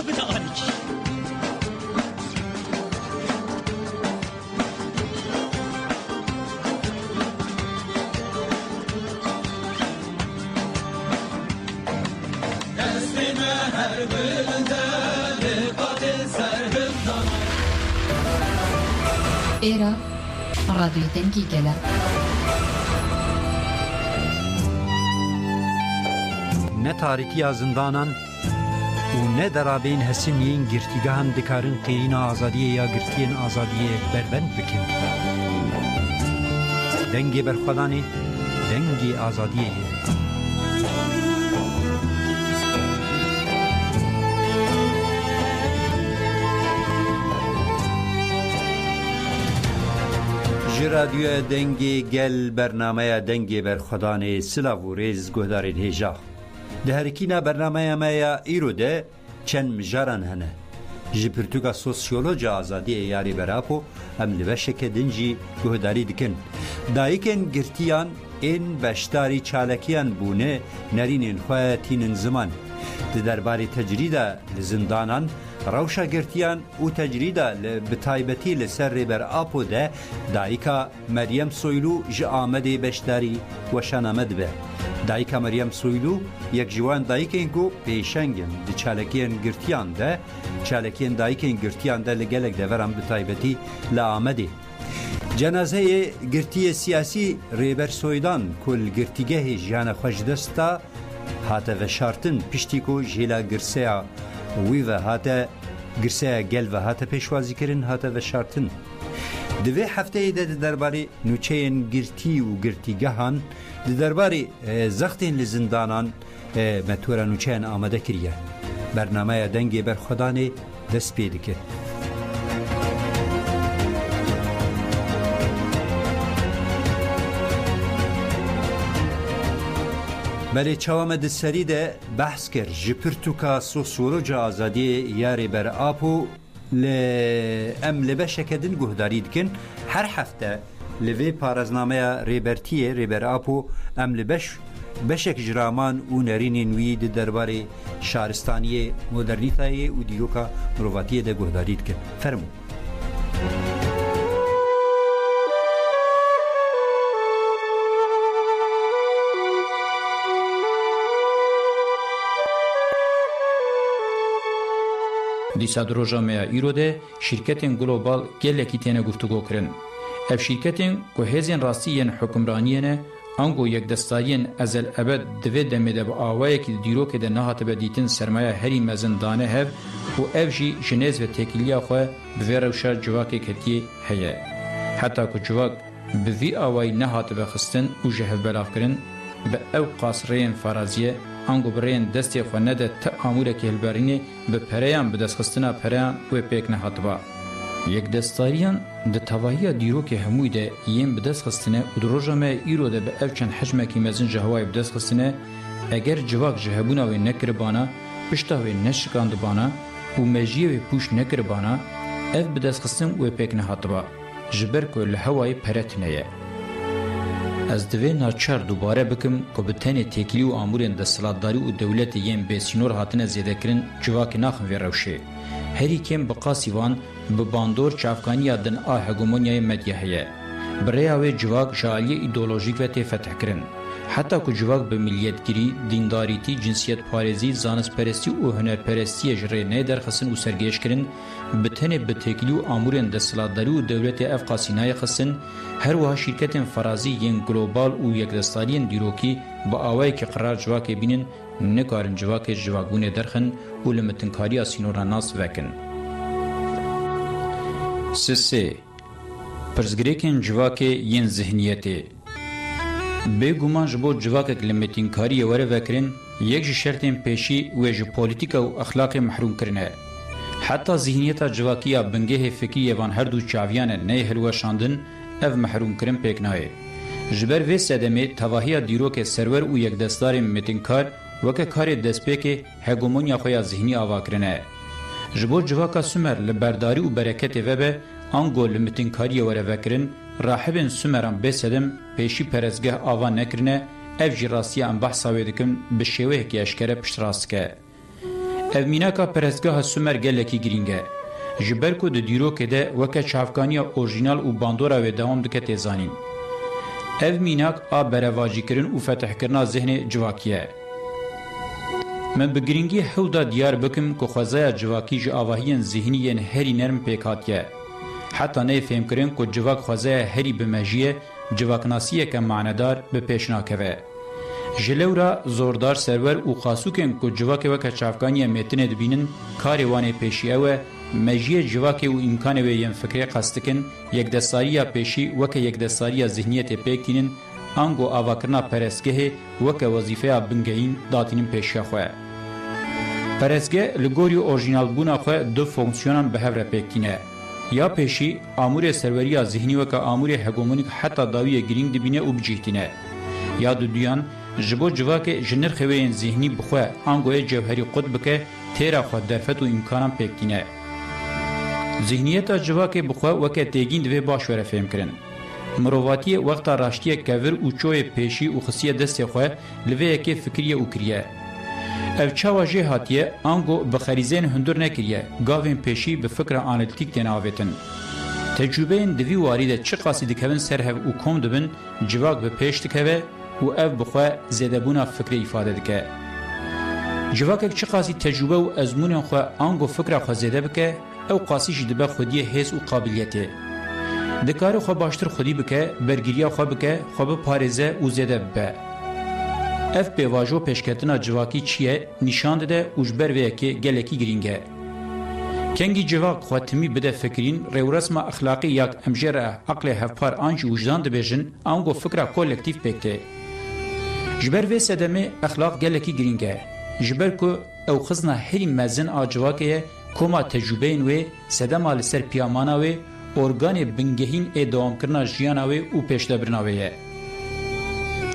بده آنیکی ایرا رادیو دنگی گله نه تاریکی زندانان و نه درابین حسینین گرتیگاهن دکارن قیرین آزادیه یا گرتین آزادیه بربند بکن دنگی برخودانی دنگی آزادیه رادیو دنگی گل برنامه دنگی بر خدانه سلاو و ریز گهدارین هیجا ده هرکینا برنامه مایا ایرو ده چند مجارن هنه جی پرتوگا سوسیولوژی آزادی یاری براپو هم لبشک دنجی گهداری دکن دایکن گرتیان این بشتاری چالکیان بونه نرینین خواتین زمان ده درباری تجریده لزندانان روشا گرتیان و تجریده بتایبتی لسر ریبر آپو ده دایکا مریم سویلو جا آمده بشتاری و شنامد به دایکا مریم سویلو یک جوان دایکین گو پیشنگن ده چالکین گرتیان ده چالکین دایکین گرتیان ده لگلک ده ورم بتایبتی لآمده جنازه گرتی سیاسی ریبر سویدان کل گرتیگه جان خوشدستا هاته و شارتن پشتیکو جیلا گرسیا وی و هاته گرسیا گل و هاته پیشوازی کرن هاته و شارتن دوی هفته ایده درباره نوچین گرتی و گرتیگهان درباره زختین لزندانان متورا نوچین آمده کریه برنامه دنگی بر خدانه دست پیده که بله چوام دسری ده بحث کر جپرتوکا سوسیولوژی آزادی یاری بر آپو ام لبشکدن گهداری دکن هر هفته لوی پارازنامه ریبرتیه ریبر آپو ام بشک جرامان و نرینین وی ده درباره شهرستانی مدرنیتای و دیروکا مرواتیه ده گهداری دکن فرمو دیسا دروژامه ایروده شرکتین گلوبال گلکی تینه گفتگو کرن. اف شرکتین که هزین راستیین حکمرانیینه انگو یک دستایین ازل ابد دوی دمیده با آوائه که دیرو که ده نهات بدیتن سرمایه هری مزندانه هف و اف جی جنیز و تکیلیا خواه بوی روشار جواک کتیه هیه. حتی که جواک بوی آوائه نهات بخستن و جهف بلاف کرن به او قاصرین فرازیه انگو برین دستی خونه ده تعامل که هلبرینه به پریان به دست خستنا پریان و پیک نهاتبا. یک دستاریان ده تواهی دیرو که هموی ده یم به دست خستنه و دروژامه ایرو ده به اوچن حجمه که مزن جهوای به دست خستنه اگر جواک جهبونا و نکر بانا پشتا و نشکاند بانا و مجیه و پوش نکر بانا اف به دست خستن و پیک نهاتبا جبر که لحوای پرتنه از دوی ناچار دوباره بکم که به تنه تکیلی و آمورین دستلاتداری و دولت یم بیسینور هاتنه زیده کرن جواک ناخن وی روشه. هری کم بقاسی وان به باندور چافکانی دن هگمونیای مدیه برای جواک جالی ایدئولوژیک و فتح کرن. حتی که جواک به ملیتگیری، دینداریتی، جنسیت پارێزی، زانستپەرستی و هنرپەرستی جری نەدەرخستن و سەرگێش کرن به تنه به تکیلی و آمورین دستلاتداری و دولت افقاسینای خستن هروها شرکت فرازی ین گلوبال و یک دستالیین دیروکی با آوایی که قرار جواک بینن نکارن جواک جواکبون درخن و لمتنکاری آسینورا ناس وکن. سه پرزگریکن جواک ین ذهنیتی بگومان جبو جواک لمتنکاری وره وکرن یک شرطین پیشی و جو پولیتیک و اخلاق محروم کرنه. حتی ذهنیت جواکیه بنگه فکریه وان هر دو چاویان نه هلوه شاندن اف محروم کرن پیک نایه. جبر وی سدمه تواهی دیروک سرور و یک دستار متنکار وکه کار دسپیک هگمونیا خویا ذهنی آوا کرنه. جبو جواکا سومر لبرداری و برکت وبه آنگو لمتنکاری وره وکرن راحبن سومران بسدم پیشی پرزگه آوا نکرنه اف جی راستی ام بحثا ویدکم به شیوه که اشکره پشت راست که. ev mînaka perestgeha Sumer gelekî giring e. Ji ber ku di dîrokê de weke çavkaniya orjînal û bandora wê dewam dike têzanîn. Ev mînak a berevajîkirin û fetihkirina zihnê civakî ye. Min bi giringî hewda diyar bikim ku xwezaya civakî ji avahiyên zihnî yên herî nerm pêk hatiye. Heta nê fêmkirin ku civak xwezaya herî bimejiye, civaknasiyeke manedar bi pêş nakeve. Ji lewra zordar serwer û xasûkên ku civakê weke çavkaniya mêtinê dibînin, karê wan ê pêşî ew e, mejiyê civakê û îmkanê wê yên fikrê qas dikin, yekdestariya pêşî weke yekdestariya zihniyetê pêkînin, ango avakirina perestgehê weke wezîfeya bingehîn datînin pêşiya xwe. Perestgeh li gorî orjînalbûna xwe du fonksiyonan bi hev re pêkîne. Ya pêşî, amûrê serweriya zihnî weke amûrê hegemonîk heta dawiyê girîng dibîne û bicîhtîne. Ya du duyan, ji bo civakê ji nirxê wê yên zihnî bixwe angoyê cewherî qut bike, têra xwe derfet û îmkanan pêkîne. Zihniyeta civakê bixwe weke têgîn divê baş were fêmkirin. Mirovatiyê wexta raştiyek kevir û çoyê pêşî û xisiye destê xwe li vê yekê fikiriye û kiriye. Ev çawa jê hatiye, ango bi xerîzeyên hundir nekiriye, gavên pêşî bi fikra analîtîk tên avêtin. Tecrübeyên divî warî de çi qasî dikevin serhev û kom dibin, civak bi pêş dikeve û ev bixwe zêdebûna fikrê îfade dike. Civakek çi qasî tecrübe û ezmûnên xwe ango fikra xwe zêde bike, ew qasî jî dibe xwediyê hês û qabiliyetê. Dikare xwe baştir xwedî bike, bergiriya xwe bike, xwe biparêze û zêde bibe. Ev pêvajo pêşketina civakî çi ye, nîşan dide û ji ber vê yekê gelekî giring e. Kengî civak xwe timî bide fikirîn, rêwresma exlaqî yak em jê re eqlê hevpar an jî wijdan dibêjin, ango fikra kolektiv pêk tê. Ji ber vê sedemê exlaq gelekî giring e. Ji ber ku ew xizna herî mezin a civakê ye, koma tecrübeyên wê, sedema li ser piyamana wê, organê bingehîn ê dewamkirina jiyana wê û pêşdebirina wê ye.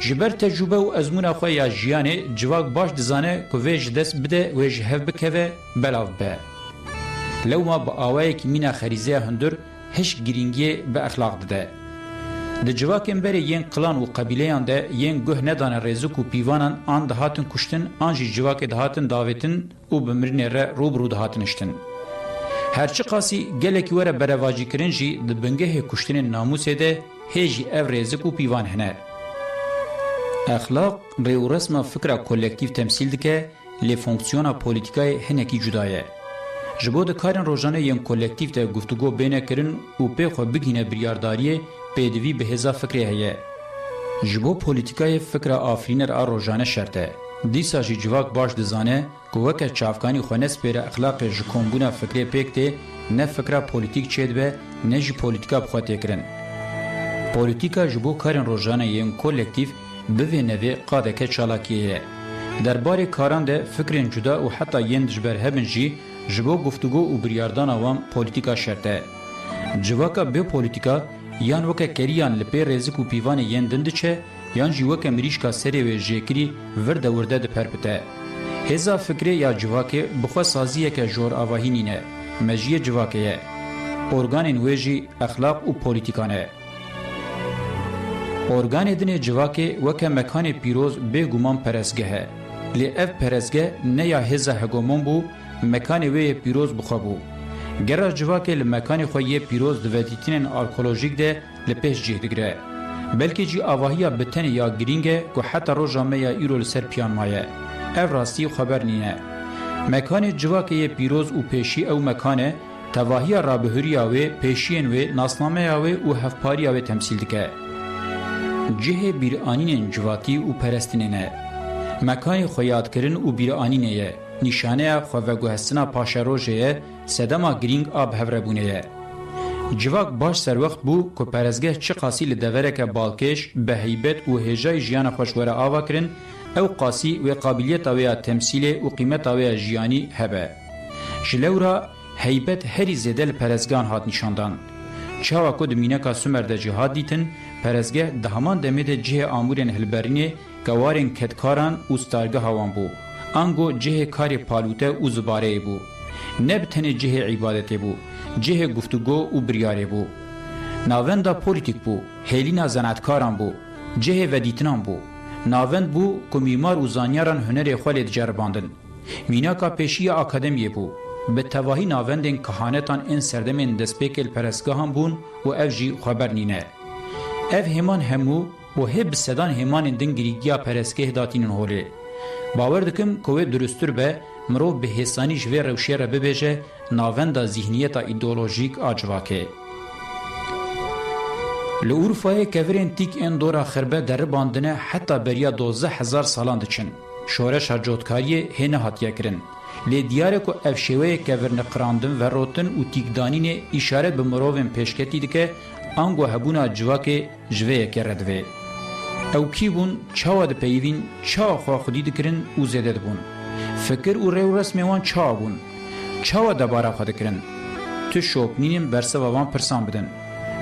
Ji ber tecrübe û ezmûna xwe ya jiyanê, civak baş dizane ku vê ji dest bide wê ji hev bikeve, belav be. Lewma bi awayekî mîna xerîzeya hundir, hişk giringiyê bi exlaq dide. Di civakên berê yên qilan û qebîleyan de yên guh nedane rêzik û pîvanan an dihatin kuştin, an jî civakê dihatin davêtin û bi mirinê re rûbirû dihatin iştin. Herçi qasî gelekî were berevacîkirin jî di bingehê kuştinên namûsê de hê jî ev rêzik û pîvan hene. Exlaq rêwresma fikra kolektiv temsîl dike, lê fonksiyona polîtîkayê hinekî cuda ye. Ji bo dikarên rojane yên kolektiv de guftûgo bêne kirin û pê xwe bigîne biryardariyê, pêdivî bi hêza fikrê heye. Ji bo polîtîkayê fikra afrîner a rojane şert e. Dîsa jî civak baş dizane ku weke çavkanî xwe nespêre exlaqê ji kombûna fikrê pêk tê, ne fikra polîtîk çêdibe, ne jî polîtîka bi xwe têkirin. Polîtîka ji bo karên rojane yên kolektiv bivê nevê qadeke çalakiyê ye. Derbarê karan de fikrên cuda û heta yên dijber hebin jî ji bo guftûgo û biryardana wan polîtîka şert e. Civaka bê polîtîka yan weke keriyan li pê rêzik û pîvanê yên din diçe, yan jî weke mirîşka serê wê jêkirî vir de wirde diperpite. Hêza fikrê ya civakê bi xwe saziyeke jor avahî nîne, mejiyê civakê ye. Organên wê jî exlaq û polîtîkan e. Organê dinê civakê weke mekanê pîroz bêguman perestgeh e. Lê ev perestgeh ne ya hêza hegemon bû, mekanê wê yê pîroz bixwe bû. Gera civakê li mekanê xwe yê pîroz di vedîtinên arkeolojîk de li pêş cih digire. Belkî jî avahiya bi tenê ya girîng e ku heta roja me ya îro li ser piyan maye. Ev rastî xeber nîne. Mekanê civakê yê pîroz û pêşî ew mekan e, tevahiya rabihuriya wê, pêşiyên wê, nasnameya wê û hevpariya wê temsîl dike. Cihê bîranînên civatî û perestînê ne. Mekanê xwe yadkirin û bîranînê ye. Nîşaneya xweveguhestina paşerojê ye, sedema girîng a bihevrebûnê ye. Civak baş serwext bû ku perestgeh çi qasî li devereke balkêş, beheybet û hêjayê jiyana xwe ji were ava kirin, ew qasî wê qabiliyeta wê ya temsîlê û qîmeta wê ya jiyanî hebe. Ji lewra heybet herî zêde li perestgehan hat nîşandan. Çawa ku di mîneka Sumer de jî hat dîtin, perestgeh di heman demê de cihê amûrên hilberînê, gewarên ketkaran û stargeha wan bû. Ango cihê karê palûte û zibareyê bû. Ne bi tenê cihê îbadetê bû, cihê guftûgo û biryarê bû. Navenda polîtîk bû, hêlîna zanetkaran bû, cihê vedîtinan bû. Navend bû ku mîmar û zanyaran hunerê xwe lê diceribandin. میناکا پیشی اکادمیه بو به تواهی ناوندین کهانتان این سردمین دسپیکل پرستگاهان بون و اف جی خبر نینه. اف همان همو و هب صدان همان دنگریگیا پرستگاه داتینن هوله. باور دکم کوه درستور به مرو به حسانی جوه روشی را ببیجه ناوندا ذهنیتا ایدئولوژیک آجواکه. لورفای کورین تیک این دورا خربه در باندنه حتی بریا 12,000 سالان دچن. شورش جوتکاری هنه هاتیا کرن. لی دیاره که افشوه کورن قراندن و روتن و تیکدانین اشاره به مروون پیشکتی دکه آنگو هبونا جواک جوه کردوه. او کی بون چاوا د پیوین چا خو خودی دکرین او زیاده بون فکر او رو رسمی وان چا بون چاوا د بارا خود کرن تو شوپنین برسه وان پرسان بدن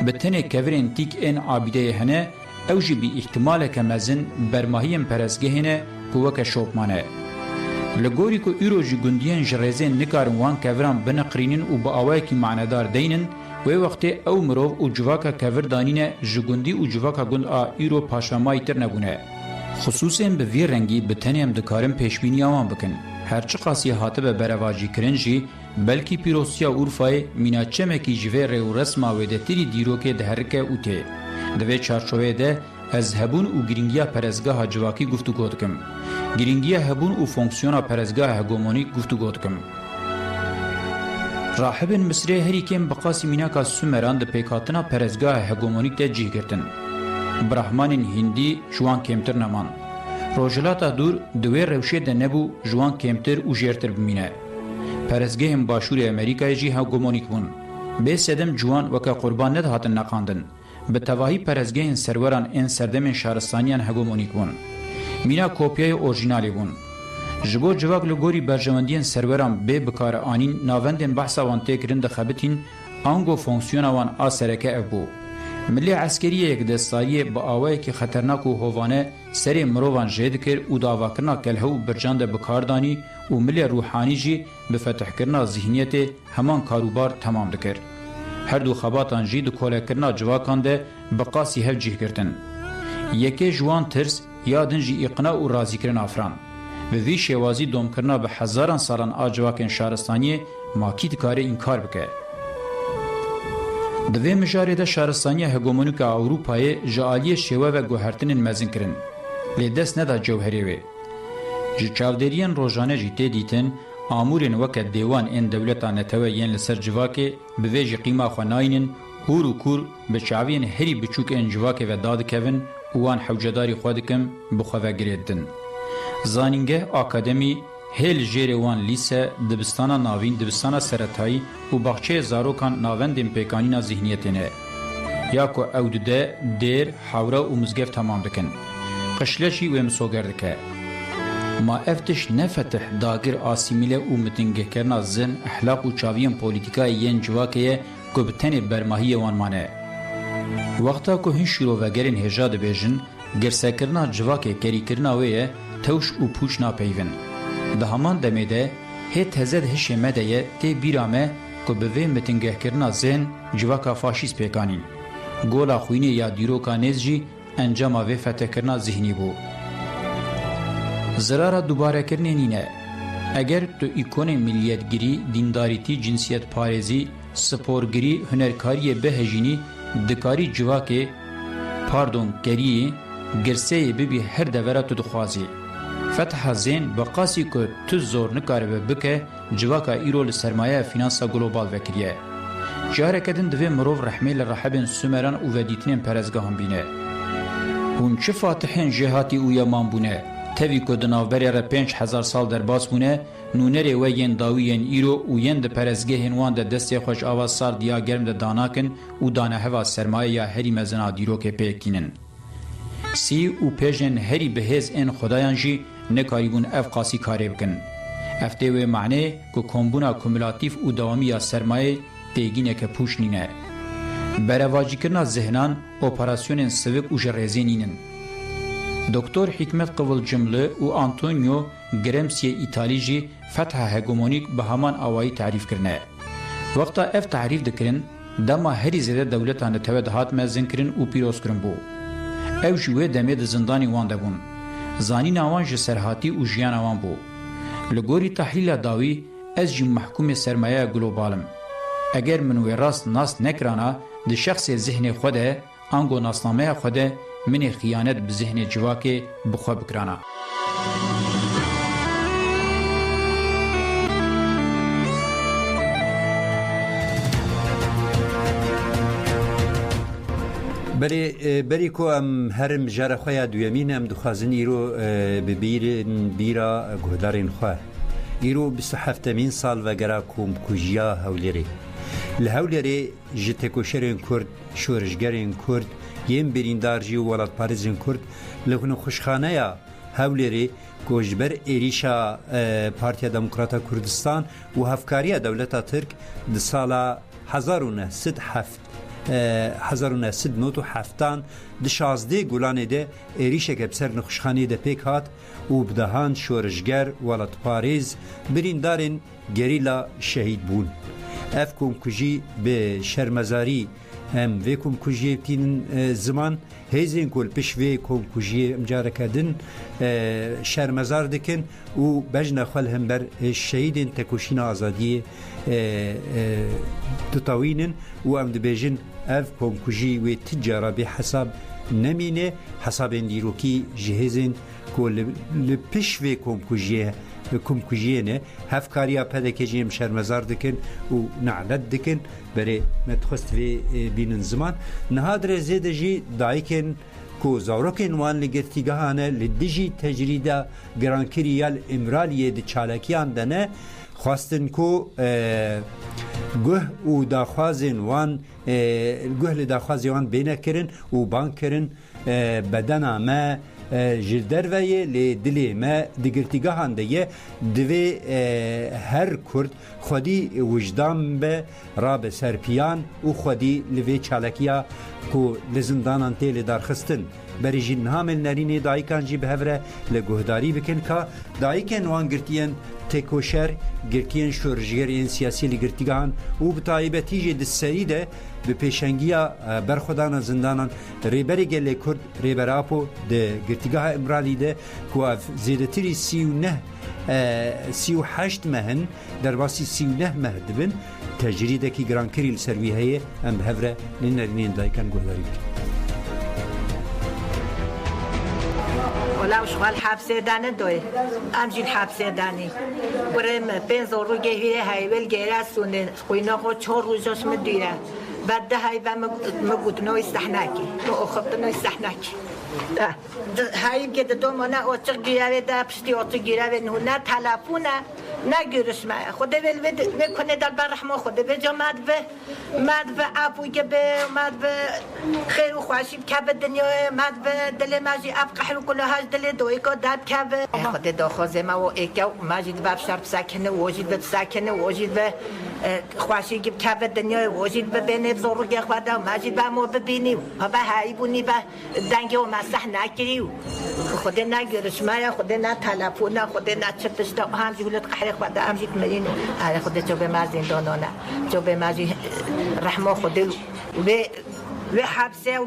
بتنه کورین تیک ان عابده هنه او جی بی احتمال کمزن برماهیم پرسگهنه کوک شوپمانه لګوري کو ایروجی ګوندین جریزن نکارن وان کوران بنقرینن او با اوای کی معنادار دینن و وقت او مرو او جواکا کور دانینه جګوندی او جواکا ګوند ا ایرو پاشمای تر نبونه خصوصا به وی رنگی به تنیم دکارم پیشبینی آوان بکن هرچی قاسی هاته به برواجی کرنجی بلکی پیروسیا اورفای میناچمه کی جوه ریو رسما و دتری دیرو که دهرکه اوته دوی چارچوه ده از هبون او گرینگیا پرزگاه جواکی گفتگو دکم گرینگیا هبون او فونکسیونا پرزگاه هگومونیک گفتگو دکم راهبن مصری هری کم بقاسی میناکا سومران ده پیکاتنا پرزگاه هگومونیک ده جیه گرتن براهمانین هندی جوان کمتر نمان روجلاتا دور دوی روشه ده نبو جوان کمتر او جیرتر بمینه پرزگاه هم باشور امریکای جی هگومونیک بون به سدم جوان وکا قربان ند هاتن نقاندن به تواهی پرزگاه سروران این سردم شهرستانیان هگومونیک بون مینا کوپیای اورجینالی بون جبو جواک لگوری برجواندین سروران به بکار آنین ناوندین بحثا وان تکرین ده خبتین آنگو فونکسیونا وان آسرکه ابو ملی عسکری یک دستایی با آوائی که خطرناک و هوانه سری مروان جید کر و داواکرنا کلهو برجان ده بکاردانی و ملی روحانی جی بفتح کرنا ذهنیت همان کاروبار تمام دکر هر دو خباتان جی دو کوله کرنا جواکان ده بقاسی هف جیه کرتن یکی جوان ترس یادن جی اقناع و رازی کرن افران و وی شوازی دوم کرنا به هزاران سالان آجواکن شهرستانی ماکی دکاره این کار بکه دوی مجاره ده شهرستانی هگومونیک اوروپای جعالی شوه و گوهرتنین مزین کرن لی دست ندا جوهری وی جی چاودرین روزانه جی تی دیتن آمورین وکت دیوان این دولتان نتوه ین لسر جواکه به ویجی قیمه خواناینن هور و کور به چاوین هری بچوک این جواکه و داد کون وان حوجداری خودکم بخواه گریدن زانینگه آکادمی هل جیروان لیسه دبستانا ناوین دبستانا سرطایی و باغچه زاروکان ناوندین پیکانینا ذهنیتینه یا که اودده دیر حورا و مزگف تمام دکن قشلشی و مسوگردکه ما افتش نفتح داگر آسیمیله و متنگه کرنا زن احلاق و چاوین پولیتیکای ین جواکه که بتنی برماهی وانمانه وقتا که هن شروع وگرین هجاد بیجن گرسکرنا جواکه کری کرنا ویه توش و پوش ناپیون ده همان دمیده هیت هزد هشه مده تی بیرامه که به وی متنگه کرنا زن جواکا فاشیست پیکانین گولا خوینی یا دیروکا نیز جی انجام وی فتح کرنا ذهنی بو زرارا دوباره کرنه نینه اگر تو ایکون ملیتگیری دینداریتی جنسیت پارزی سپورگیری هنرکاری بهجینی دکاری جواکه گری گرسه ببی هر دوره تو دخوازی فتح زین بقاسی که تو زور نکاره بکه جواکا ایرو لسرمایه فینانسا گلوبال وکریه جاره کدن دوی مروف رحمه لرحبین سومران او ودیتنین پرزگاهم بینه هون چه فاتحین جهاتی او یمان بونه تاوی که دناوبری را 5000 سال در باس بونه نونری و ین داویین ایرو و ین ده پرزگهین وان ده دستی خوش آواز سار دیا گرم ده داناکن و دانه هوا سرمایه یا هری مزنا دیرو که پیکینن سی و پیجن هری بهز این خدایان جی نکاریبون اف قاسی کاری بکن افته و معنی که کمبونا کمولاتیف و دوامی یا سرمایه تیگینه که پوش نینه برواجی کرنا ذهنان اپراسیون سوک و جرزینینن دکتر حکمت قول جمله و آنتونیو گرمسی ایتالیجی فتح هگومونیک به همان آوائی تعریف کرنه وقتا اف تعریف دکرن دما هری زیده دولتان توید هات مزن کرن و پیروز کرن بو او جوه دمید زندانی وان دبون زانی نوان جسرهاتی و جیان وان بو لگوری تحلیل داوی از جی محکوم سرمایه گلوبالم. اگر من وی راست ناس نکرانا ده شخص ذهن خوده انگو ناسنامه خوده من خیانت به ذهن جواک بخوا بکرانا. بری کو ام هرم جاره خویا دویمین ام دخوازن ایرو ببیرن بیرا گهدارین خواه ایرو 27 سال و گرا کوم کجیا هولیری لهولیری جتکوشرین کرد شورشگرین کرد یم بریندارجی و ولاد پاریزین کرد لغن خوشخانه یا هولیری گوشبر ایریشا پارتیا دموکراتا کردستان و هفکاری دولتا ترک ده سالا 1997 ده 16 گلانه ده ایریشه که بسر نخوشخانی ده پیک هات و بدهان شورشگر ولاد پاریز بریندارین گریلا شهید بون اف کمکجی به شرمزاری هم وی کمکجی بتین زمان هیزین کل پیش وی کمکجی امجاره کردن شرمزار دکن و بجن خال هم بر شهیدین تکوشین آزادی تطاوینن و ام دبیجن اف کمکجی و تجاره به حساب نمینه حساب دیروکی جهزین کل پیش وی کمکجی نه هفکاریا پدکجیم شرمزار دکن و نعلت دکن برای متخست وی بینن زمان نهادر زیده جی دایکن کو زاروکن وان لگرتیگاهانه لدیجی تجریده گرانکریال امرالیه دی چالکیان دنه خواستن کو گوه و داخوازن وان گوه لداخوازی وان بینه کرن و بان کرن بدنا ما جلدر وی لدلی ما دگرتیگاهان دیه دوی هر کرد خودی وجدان به راب سرپیان و خودی لوی چالکیا کو لزندانان تیل دارخستن بری جن هامل نرینه دایکان جی بهوره لگهداری بکن که دایکن وان گرتین تکوشر گرتین شورجگرین سیاسی لگرتیگاهان و بطایبتی جی دستریده به پیشنگیا برخودان زندانان ریبری گله کرد ریبر آپو ده گرتیگاه امرالی ده که زیدتری 38 مهن در باسی 39 مهد بن تجریده که گرانکری لسروی هیه ام بهوره لنرینین دایکان گهداری بکن ولا شغال حبسه دانه دوی امجین حبسه دانی برم پنزور رو گهیره هایول گیره سونه خوینا خو 4 روزش مدیره بعد ده هاي مقود نو استحناكي نو أخذت نو استحناكي هاي كده دوم أنا أوتشق جيرة ده بستي أوتشق جيرة إنه نا تلافونا نا جرس ما خده بالبد بكونة دل برحمة خده بجا ماد به أبوي كبه ماد به خير وخواشي بكبه الدنيا ماد به دل ماجي أبقى حلو كل هاج دل دوي كده داب كبه خده داخل ما وإيكا ماجد باب شرب ساكنه وجد بساكنه وجد به خواشی که کبد دنیا وجود ببینه بزرگ خدا ماجد با ما ببینیم ها با هایی بونی با دنگی و مسح نکریو خود نگرش ما خود نه تلفن خود نه چپشتا هم جولت قهر خدا هم جیت مرین آره خود جو به ما زندانانه جو به ما رحمه خود و حبسه و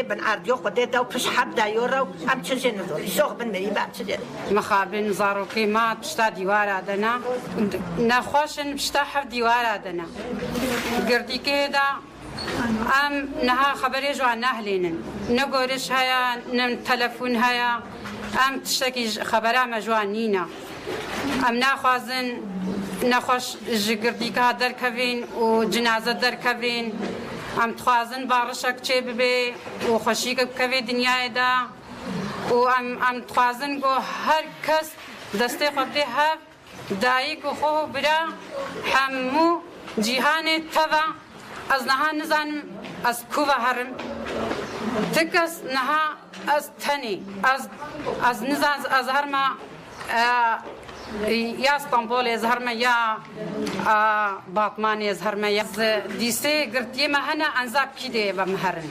بن عردیو خود داو پش حب دایورا هم چه نزوری شوق بن مری بام چه مخابن زاروکی ما پشتا دیوار آدنا نخوشن پشتا حب دیوار آدنا گردی که دا ام نها خبری جوان نهلینن نگورش هیا نم تلفون هیا ام تشتکی خبره مجوان نینا ام نخوازن نخوش گردی که در کوین و جنازه در کوین ام تخوازن بارشک چه ببی و خوشی که کوی دنیای دا و ام تخوازن گو هر کس دسته خودی هف دایی که خو برا همو جیهان توا از نها نزانم از کوه هرم تکس نها از تنی از نزان از هرما یا استانبول از هرما یا باطمان از هرما یا دیسته گرتیه ما هنه انزاب کیده و مهرن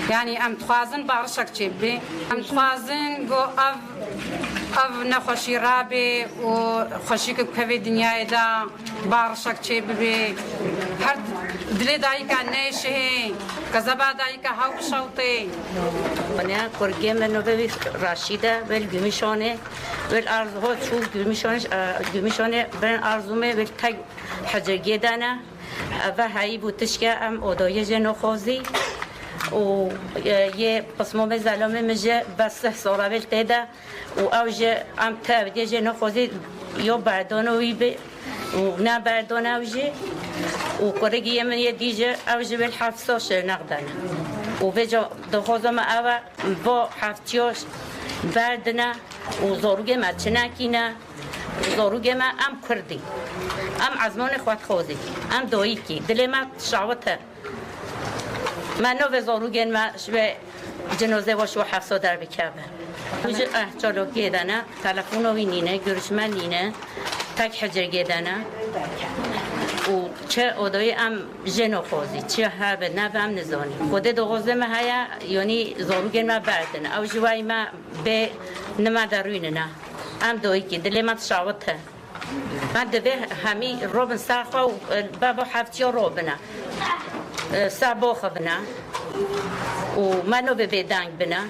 يعني ام توازن بارشك تشبي ام توازن جو اف نخوشي رابي وخوشيك بكفي دنيا دا بارشك تشبي هر دلي دايكا نيشه كذبا دايكا هاو شوطي انا كورجي منو بي راشيده بالجمشونه بالارض شو جمشونه بين ارزومه بالتاج حجرگی دانه و هایی بودش که ام اودای جنو خوزی و یه قسمه زلمه میشه بس سراغ تیدا و اوج ام تابدی جنو خوزی یا بردانوی به و نه بردانویی و کارگی من یه دیجه اوج به 700 نقدانه و به جا دخوازم اوا با 70 بردنه و زاروگ مچنکینه زاروگ ما ام کردی ام عزمان خود خوزی ام دایی کی دل ما شعوته من نو زاروگن ما شبه جنازه و شو 700 در بکابه وجه چالو گیدانه تلفن وی نینه گرشمن نینه تک حجر گیدانه و چه اودای ام جنو خوزی چه ها به نبم نزانی خود دو غزه ما هیا یعنی زاروگن ما بردن او جوای ما به نما دروینه نه ام دوی کی دل ما شعوته من دبه همی روبن ساخا و بابا 70 روبنه سابوخ بنا و منو به بدنگ بنا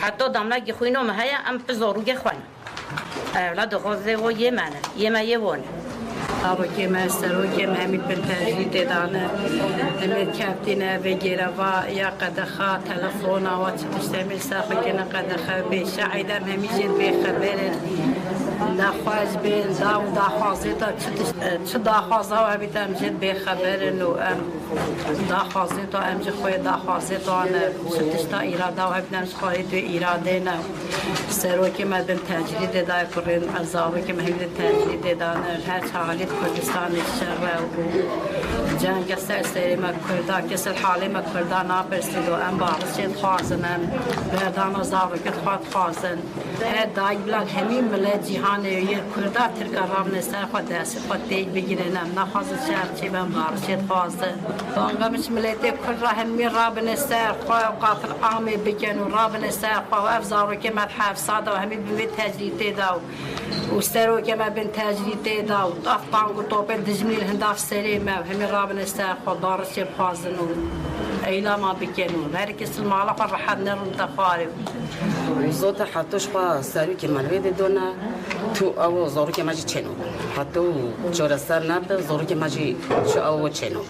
حتی دامنگی خوینو مهیا ام پزاروگه خوان اولاد غازه و یه منه یه ما یه وانه آبا که من سروی که همین بالتجرید دانه همین کفتینه و گروا یا قدخا تلفن و تستعمل ساخه که نقدخا به شعیدم همیشه به خبر نخواهش به دام داخوازی تا چه داخوازه و بیتم جد به خبر نو داخوازی تا امج خوی داخوازی تا آن چتشتا ایراده و بیتم شخوری تو ایراده نه سروی که من بالتجرید دای کرن ازاوی که من همین تجرید دانه هر حالی کردستان شر و جنگ سرسری ما کردا کسر حالی ما کردا ناپرسید و ام بارشید خوازنم بردان زاوی که خوازن هر دای بلاد همین ملت جهانی یه کردا ترک رام نسر خود دست خود تیج بگیرنم نخواز شهر چی بم بارشید خوازن بانگامش ملت کردا همین راب نسر خواه قاتل عامی بگن و راب نسر خواه افزارو که من 700 و همین بمی تجریده داو و سرو که من بین تجریده داو افطانگو توپه دجمیل هنداف سلیم همین راب نسر خود دارشید خوازن و ایلا ما بکنون هر کس المالا فرحت نرون تخارب زود حتیش با سری که منوی دونا تو او زارو که ماجی چنو حتی چهار سر نبود زارو که ماجی چه او چنو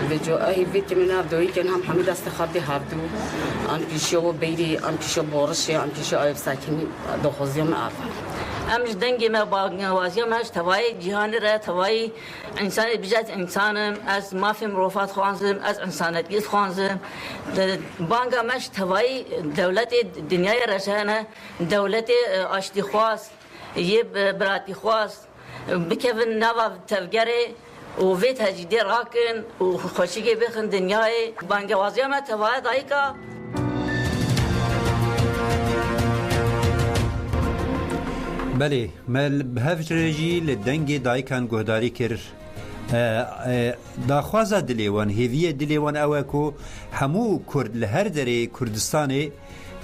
به جو ای ویتامین دویی که هم همین دست خاطی هردو آن پیشو بیری آن پیشو بارشی آن پیشو آب ساکنی دخوزیم آب امش دنگی ما با نوازیم هست توای جهان را توای انسان بجات انسانم از مافیم روفات خوانزم از انسانیت خوانزم بانگا مش توای دولت دنیای رشانه دولت آشتی خواست یه براتی خواست بکن نوا تفگره و ویت هجدی راکن و خوشیگی بخن دنیای بانگا وازیم توای دایکا بله مل بهفجرجی لدنگ دایکان گهداری کرد داخوازا دلیوان هیوی دلیوان اوکو همو کرد لهر دره کردستانی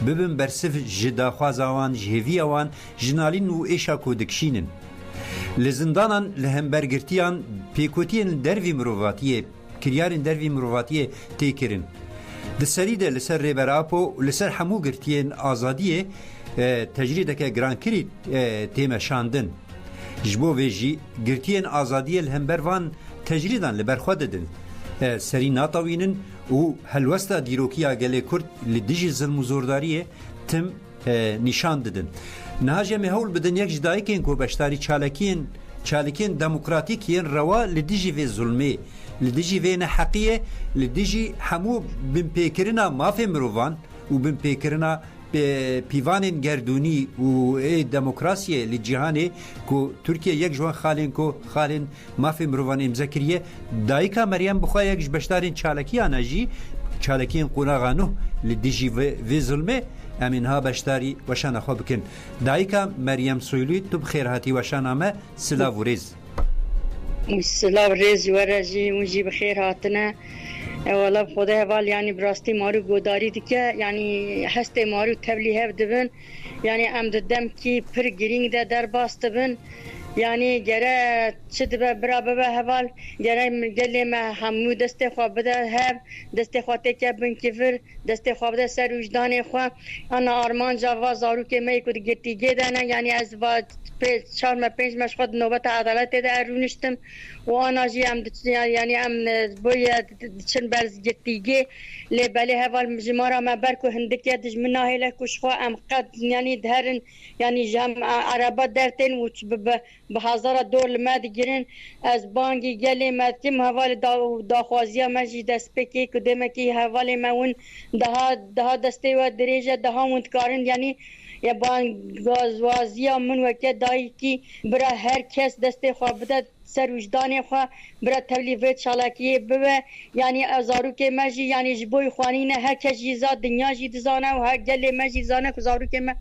ببن برسف جداخوازاوان جهوی اوان جنالین و ایشا کودکشینن لزندانان لهمبرگرتیان پیکوتین دروی مروفاتیه کریارین دروی مروفاتیه تیکرن دسریده لسر ریبراپو لسر همو گرتین آزادیه تجریده که گرانکری تیمه شاندن جبو ویجی گرتین آزادی الهمبروان تجریدان لبرخوا ددن سری ناتاوینن و هلوستا دیروکیا گلی کرد لدیجی ظلم و زورداریه تم نشان ددن نهاجه مهول بدن یک جدایی که انکو بشتاری چالکین دموکراتیکین روا لدیجی وی ظلمه لدیجی وی نحقیه لدیجی همو بمپیکرنا مافی مروان و بمپیکرنا پیوانین گردونی و دموکراسی لجهانی کو ترکیه یک جوان خالین کو خالین مافی مروان امضا کریه دایکا مریم بخواه یک بشتارین چالکی آنجی چالکین قناغانو لدیجی وی ظلمه امین ها بشتاری وشان خواب بکن دایکا مریم سویلوی تو بخیر هاتی وشان آمه سلاو ریز سلاو ریز ورزی مجی بخیر هاتنا والا خدا هوال یعنی براستی مارو گوداری دیگه یعنی هست مارو تبلیغ دبن یعنی ام ددم کی پر گرینگ ده در باست بن یعنی گره چه دبه برا ببه هوال گره گلی ما همو دست خواب بده هب دست خواه تکه بن کفر دست خواب بده سر وجدان خواه انا آرمان جاوا زارو که می کد گرتیگه دانه یعنی از با 4-5 مش خود نوبت عدالت ده ارونشتم و آنا جی ام یعنی ام باید چن برز گرتیگه لباله هوال جمارا ما برکو هندکیه دجمنا هیله کشخوا ام قد یعنی دهرن یعنی جم عربات درتین و به هزار دور لمد گیرن از بانگی گلی مدکم حوال داخوازی مجی دست پکی کدومه کی حوال مون ده دسته و دریجه ده منتکارن یعنی یا بانگازوازی من وکه دایی کی برا هر کس دسته خواه بده سر وجدان خواه برا تبلیغ چالاکیه ببه یعنی ازارو که مجی یعنی جبوی خوانینه هر کس جیزا دنیا جی دزانه و هر گلی مجی زانه که زارو که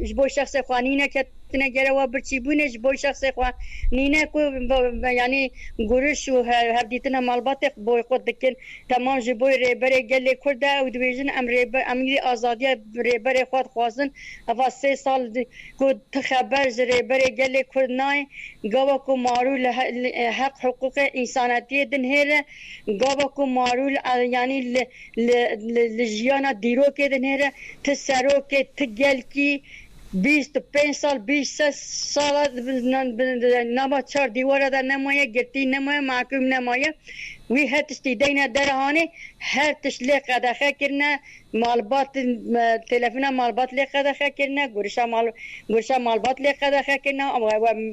جبوی شخص خوانینه که تنگره و برچی بونه جبوی شخص خوانینه که یعنی گروش و هفدیتنا مالبات بوی خود دکن تمام جبوی ریبر گلی کرده و دویجن امیر آزادی ریبر خود خوازن و 3 سال که تخبر ریبر گلی کردنای گاوا که مارو حق حقوق انسانیتی دنهره گاوا که مارو یعنی لجیانا دیرو که دنهره تسرو که تگل کی 25 سال 20 سال نما 4 دیواره در نمایه گرتی نمایه محکوم نمایه وی هر تشتی دینه درهانه هر تشلی قدخه کرنه مالبات تلفن مالبات لی قدخه کرنه گرشا مالبات لی قدخه کرنه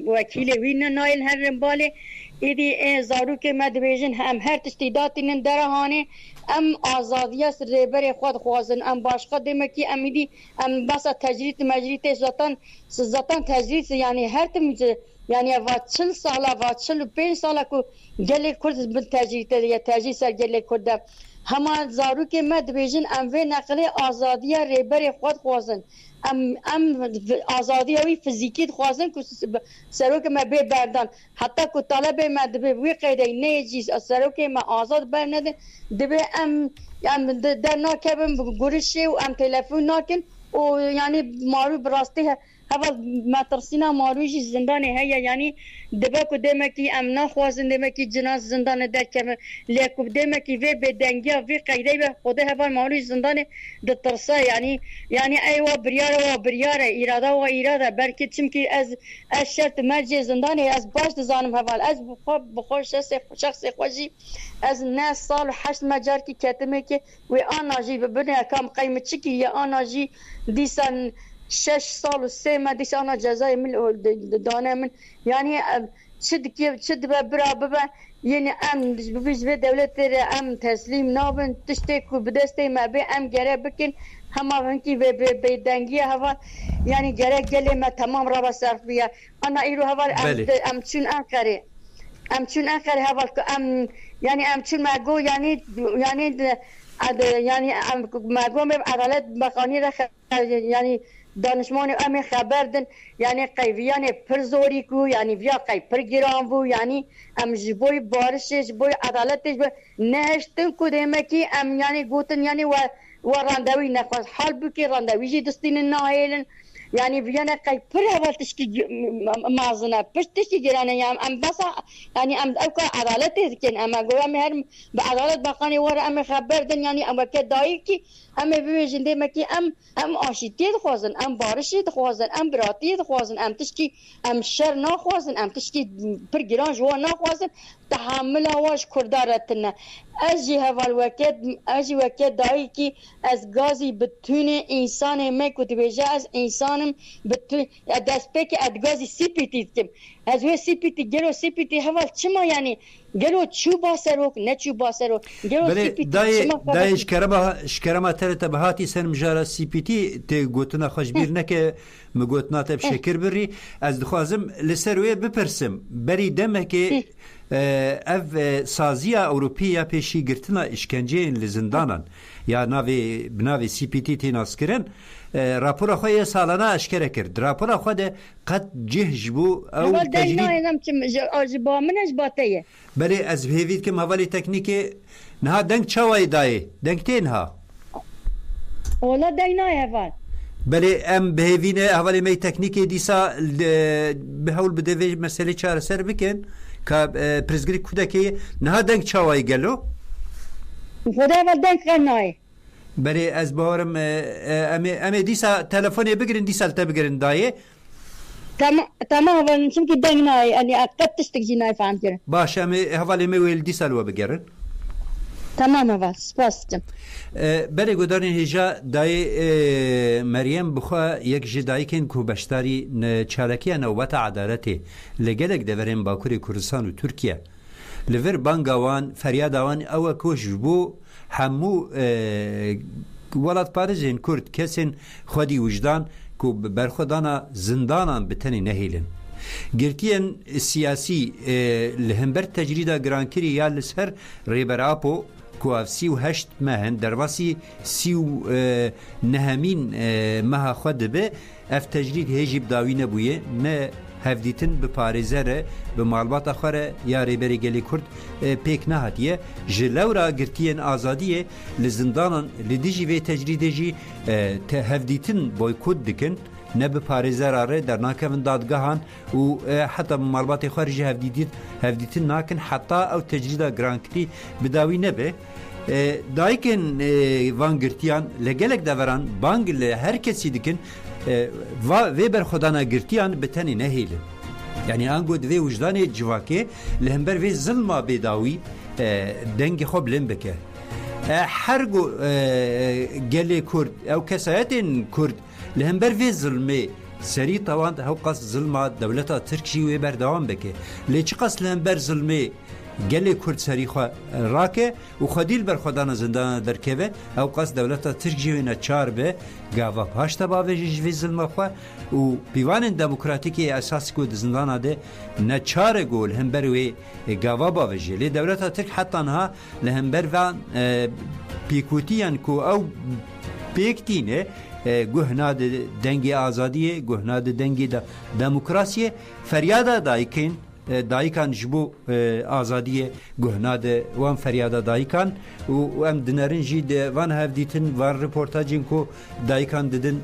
وکیل وین نایل هر رنباله ایدی زارو که مدویجن هم هر تشتی داتین درهانه ام آزادی است ریبر خود خوازن ام باشقا دمکی امیدی ام بسا تجریت مجریت زتان تجریت یعنی هر تمیجه یعنی و 40 ساله و 45 ساله که گلی کرد بل تجریت یا تجریت سر گلی کرده همه زارو که مدویجن ام وی نقل آزادی ریبر خود خوازن ام آزادی وی فیزیکی خوازن که سرو که ما بی بردن حتی که طالب ما دبی وی قیده نیجیز سرو که ما آزاد برنده دبی ام در ناکبم گرشه و ام تلفون ناکن و یعنی مارو براسته اول مترسینا مارویش زندان هیا یعنی دبا کو دمکی ام نخوازن دمکی جناز زندان در کم لیکو دمکی و به دنگیا و قیده به خود اول مارویش زندان د ترسا یعنی ایوا بریاره ایراده برکی چم کی از شرط مرج زندان از باش زانم اول از بخوش شخص خوشی از 9 سال 8 مجار کی کتمه کی و آناجی ببنه کم قیمت چی کی یا آناجی دیسن 6 سال و 3 مدرسه آنا جزای من دانه من یعنی چد برا ببا یعنی ام ببیز به دولت ام تسلیم نابن تشتی کو بدسته ما به ام گره بکن همه هنکی به دنگی هوا یعنی گره گله ما تمام را صرف بیا انا ایرو هوا ام چون انقره هوا ام یعنی ام چون مگو یعنی مردم عدالت بقانی را یعنی دانشمان امی خبر دن یعنی قیویان پرزوری کو یعنی ویا قی پرگیران بو یعنی ام جبوی بارشش جبوی عدالتش نهشتن کو دمکی ام یعنی گوتن یعنی و راندوی نخواست حال بو که راندوی جی دستین ناهیلن یعنی ویانا قی پر حوالتش کی مازنه پشتش کی گرانه یم ام بسا یعنی ام اوکا عدالت کن اما گویا مهر به عدالت بقانی ور ام خبر دن یعنی ام که دایی کی ام ببینید مکی ام آشیتی خوازن ام بارشی خوازن ام براتی خوازن ام تشکی ام شر نخوازن ام تشکی پر گران جو نخوازن تحمل هواش کردارتنه اجی هوال وقت دایی کی از گازی بتونه انسان میکوت بیجا از انسانم بتونه دست پک از گازی سیپیتی کم از وی سیپیتی گرو سیپیتی هوال چما یعنی گرو چو باسروک نه چو باسروک گرو سیپیتی دای شکرما ترت بهاتی سن مجارا سیپیتی ته گوتنا خوشبیر نکه مگوتنا تب شکر بری از دخوازم لسروی بپرسم بری دمه که اف سازیا اوروپیا پیشی گرتنا اشکنجه لزندانان یا بناوی سی پی تی تیناس کرن راپورا خواه سالانه اشکره کرد راپورا خواه ده قد جهج بو او دنگ ناینم چم آجبا منش باتیه بله از بهوید که موالی تکنیکی نه دنگ چوای دای دنگ تینها اولا دنگ نای هفال بله ام بهوینه حوالی می تکنیکی دیسا به حول بده وی مسئله چاره سر بکن که پرزگری کودکی نه دنگ چوای گلو خدا اول دنگ نای بله از بارم ام دیسا تلفنی بگیرن دیسا التا بگیرن دایه تمام اول چونکه دنگ نای یعنی اقد تشتگی نای فهم کرد باش ام حوالی می ویل دیسا لو بگیرن تمام اول سپاس کم بله گودارین هجا دای مریم بخوا یک جدایی کن که بشتاری چالکی نوبت عدالتی لگلک دورین باکوری کردستان و ترکیه لور بانگوان فریادوان او کوش بو همو ولاد پارزین کرد کسین خودی وجدان که برخودانا زندانان بتنی نهیلن گرتین سیاسی لهمبر تجریدا گرانکری یا لسر ریبر آپو که 38 ماهن در واسی 39 ماه خود به اف تجرید هجیب داوی نبویه نه هفدیتن به پارێزەرە به ماڵباتە خوارە یا ڕێبەرێگەلی کورد پێک نەهاتیە ji lewra girtiyên azadiyê li zindanan li dijî vê tecrîdê jî hevdîtin boykot dikin ne bi parêzera rê dernakevin dadgehan û heta bi malbatê xwe jî hevdîtin nakin heta ew tecrîda girankirî bi dawî nebe dayikên van girtiyan li gelek deveran bang li her kesî dikin vê berxwedana girtiyan bi tenê nehêlin yani an got vê wijdanê civakê li hember vê zilma bêdawî dengê xwe bilind bike her got gelê Kurd ew kesayetên Kurd li hember vê zilmê serî tawan hew qas zilma dewleta Tirk jî wê berdewam bike lê çi qas li hember zilmê gelê Kurd serî xwe rake û xwedî berxwedana zindana derkeve ew qas dewleta Tirk jî wê neçar be gava paş te bavê jî ji vê zilma xwe û pîvanên demokratîkê esasî ku di zindana de neçare got li hember wê gava bavê jî lê dewleta Tirk heta niha li hember van pêkûtiyan ku ew pêk tîne guhna de dengê azadiyê guhna de dengê demokrasiyê feryada dayikên dayıkan ji bo azadiyê guhna de wan feryada dayıkan û em dinerin jî de van hevdîtin van reportajên ku dayıkan didin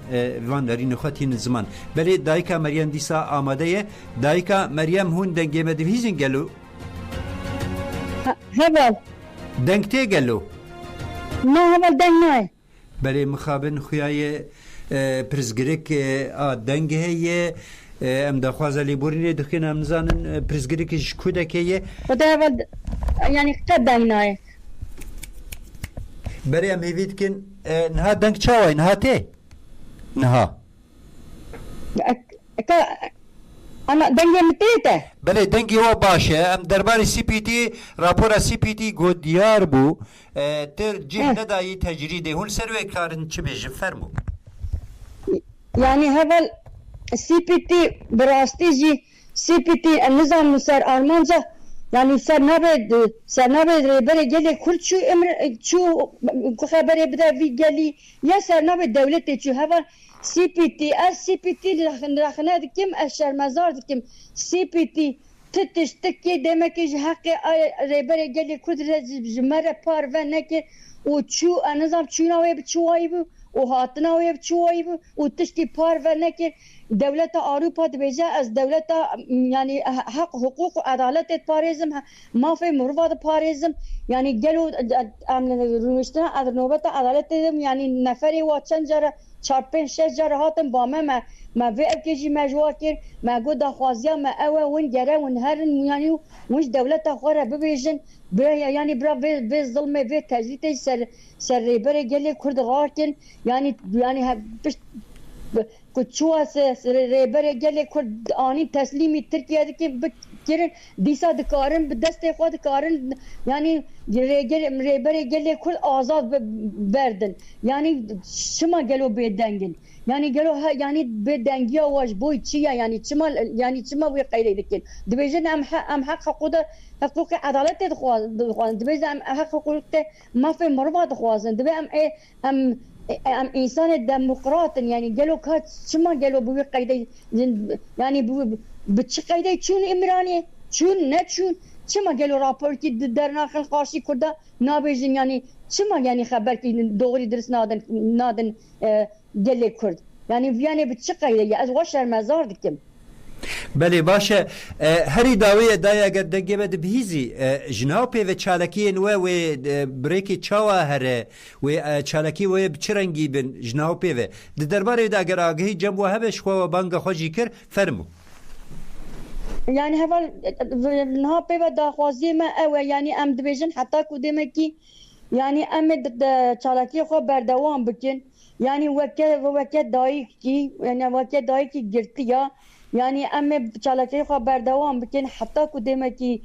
van derîn xwetîn ziman belê dayıka Meryem dîsa amade ye dayıka Meryem hûn dengê me divîzin gelo heval deng tê gelo ne heval deng nayê belê mixabin xuyayê pirzgirêk a deng heye em daxwaza lêborînê dixin em nizanin pirzgirêkê ji ku dekeye xwedê heval yani qet deng nayê berê em hêvî dikin niha deng çawa niha tê niha ama dengê min tê te belê dengê we baş e em derbarê CPT rapora CPT got diyar bû tir cih nedayî tecrîdê hûn ser wê karin çi bêjin fermû yani heval CPT براستی جی CPT نظام سر آلمانجا yani ser nabe rebere gele Kürt şu habere bide vi geli ya ser nabe devlet şu hava CPT lahne dikim şermezar dikim CPT titiştik demek ki hakkı rebere gele Kürt jmere par ve neke o şu nizam çuna ve çuayı o hatına ve çuayı o tişti par ve neke devlet Avrupa dibêje ez devleta yani hak hukuk adalet parêzim mafê mirova parêzim yani gelo rûniştina ez nobeta adalet dedim yani neferê wa çend cara 4-5 cara hatin ba me vê evkê jî me ji wa kir me got daxwaziya me ew e win gere win herin yani win ji devleta xwe re bibêjin yani bira vê zilmê vê tecrîtê ser rêberê gelê Kurd rakin yani Kuçuğa rebere gele Kurd ani teslimi Türkiye'deki kirin disa dikarin bir deste xwe dikarin yani rebere gele Kurd azad verdin yani şima gelo bedengin yani gelo yani bedengiya waj boy çiya yani çima bu qayredekin dibêjin em hak huquq adalet dixwazin dibêjin em hak huquq mafê mirova dixwazin dibê em insan demokratın yani gelo kaç çıma gelo bu kayda yani بچه قیده چون امرانی چون نه چون چما گلو راپور کی در ناخل قارشی کرده نابیجین یعنی چما یعنی خبر کی دوغری درس نادن گله کرد یعنی بچه قیده از واش مزار دکم بله باشه هری داوی دای اگر دگه بد بهیزی جناپی و چالکین و بریکی چاوا هره و چالکی و بچرنگی بن جناپی و درباره دا اگر آگهی جنب و هبش خو و بانگ خوشی کر فرمو يعني هذا نها بيبا داخوازي ما أوى يعني أم دبيجن حتى كودمكي يعني أم تشالكي خو بردوام بكن يعني وكا دايكي يعني وكا دايكي جرتيا يعني أم تشالكي خو بردوام بكن حتى كودمكي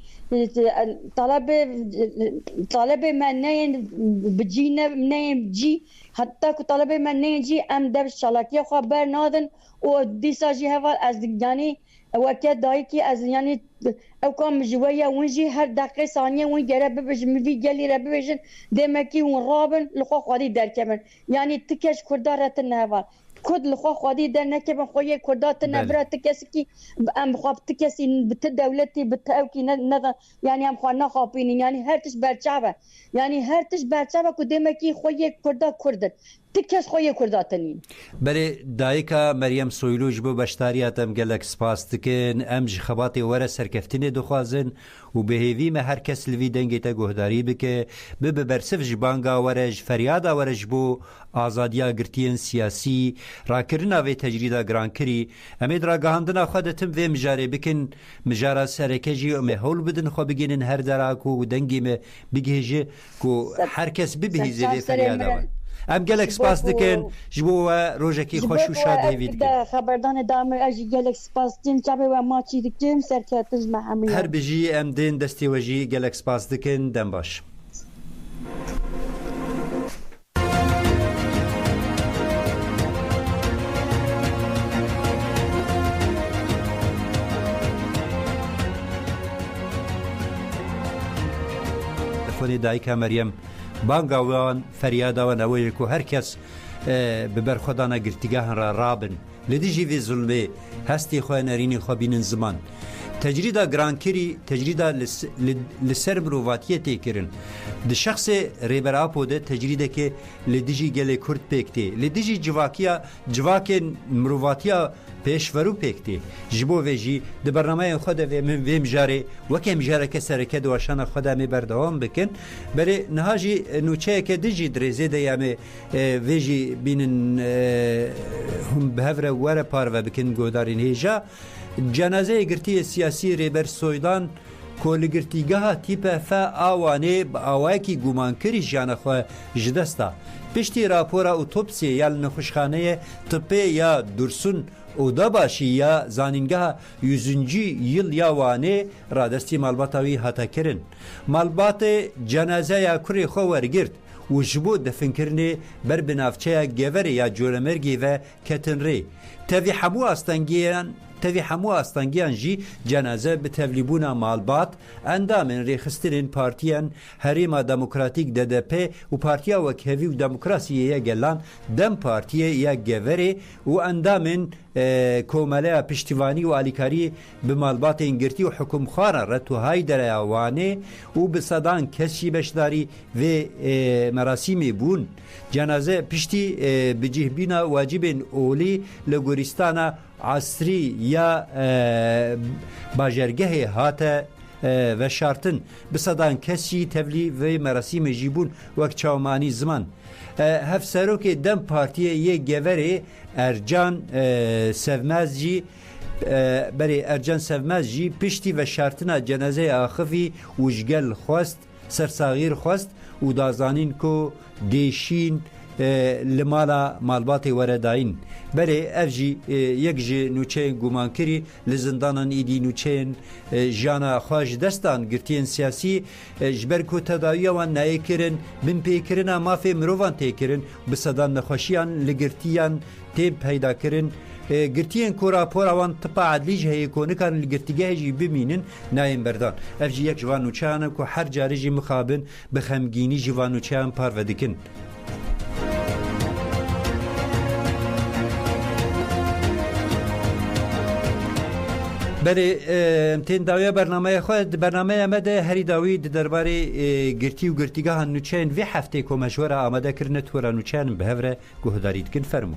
طلب منين بجينا منين بجي حتى طلب منين جي أم دب تشالكي خو برنادن وديساجي هذا از يعني وقت دایی که از یعنی اوکام جویا ونجی هر دقیقه ثانیه ون گره ببیش میوی گلی را ببیشن دمکی ون رابن لخوا خودی در کمن یعنی تکش کردارت نهوال کد لخوا خودی در نکبن خوی کردات نبره تکسی کی ام خواب تکسی بت دولتی بت اوکی نه یعنی ام خواه نخوابینین یعنی هر تش برچاوه یعنی هر تش برچاوه که دمکی خوی کردا کردن تکس خوی کرداتنین بله دایکا مریم سویلوش بو بشتاریاتم گلک سپاس دکن امج خباتی وره سرکفتین دخوازن و بهیوی ما هر کس لوی دنگی تا گهداری بکه برسف جبانگا ورج فریادا ورج بو آزادیا گرتین سیاسی راکرنا و تجریدا گرانکری امید را گهاندنا خودتم و مجاره بکن مجاره سرکجی ام هول بدن خو بگینن هر دراکو دنگی ما بگیجه کو هر کس ببهیزه و فریادا ام گلک سپاس دکن جبو روزکی خوش و شاد هیوید کن خبردان دامر اجی گلک سپاس دین جبه و ماچی دکم سرکتش محمی هر بجی ام دین دستی وجی گلک سپاس دکن دم باش تلفونی دایکا مریم بانگاوان فریاداوان اوی کو هر کس ببر خودانا گرتگاه را رابن لدیجی وی ظلمه هستی خواه نرینی خواه بینن زمان تجریدا گرانکری تجریدا لسر مروفاتیه تیکرن ده شخص ریبر آپو ده تجریده که لدیجی گل کرد پیکتی لدیجی جواک مروفاتیا پیشورو پیکتی جبو ویجی ده برنامه خود وی مجاره وکی مجاره که سرکه دواشان خود می بردوام بکن بله نهاجی نوچه که دیجی درزه ده یامی ویجی بینن هم بهفره وره پارو بکن گودارین هیجا جنازه گرتی سیاسی ریبر سویدان کولگرتیگاه تیپ فا آوانه با آواکی گومان کری جانخواه جدستا پشتی راپورا اوتوپسی یا نخوشخانه طبی یا درسون او دا باشی یا زانینگاه 100 یل یا وانه رادستی مالباتاوی حتا کرن مالبات جنازه یا کری خو ورگرد و جبو دفن کرنه بر بنافچه گوری یا جولمرگی و کتنری تاوی همو استانگیان جی جنازه به تبلیبونا مالبات اندامن ریخسترین پارتیان هریما دموکراتیک DDP و پارتیا وکهوی و دموکراسیه گلان دم پارتیه یا گوری و اندامن کومله پشتیوانی و آلیکاری به مالبات انگرتی و حکم خانه رتو های در اوانه و به صدان کسی بشداری و مراسمی بون جنازه پشتی بجیه بینا واجب اولی لگوریستان عصری یا باجرگه هاته و شارتن بصدان کسی تبلی و مراسم جیبون وقت چاومانی زمان هف سروک دم پارتیه یک گوره ارجان سومز جی بری ارجان سومز جی پشتی و شارتنا جنازه آخفی وجگل خواست سرساغیر خواست و دازانین کو دیشین لمالا مالبات ورداین بله افجی یک جی نوچه گمان کری لزندانان ایدی نوچه جانا خواج دستان گرتین سیاسی جبر کو تداوی وان نای کرن من پی کرن مافی مروان تی کرن بصدان نخوشیان لگرتیان تیب پیدا کرن گرتین کورا پوروان طبع عدلیج هی کونکان لگرتیگه جی بمینن نایم بردان افجی یک جوان نوچهانم که هر جاری جی مخابن بخمگینی جوان نوچهان پارودکن بله امتین داوی برنامه خود برنامه مده هری داوی درباره گرتی و گرتیگاه نوچین وی هفته که مشوره آمده کرنه تورا نوچین به هفره گهدارید کن فرمو.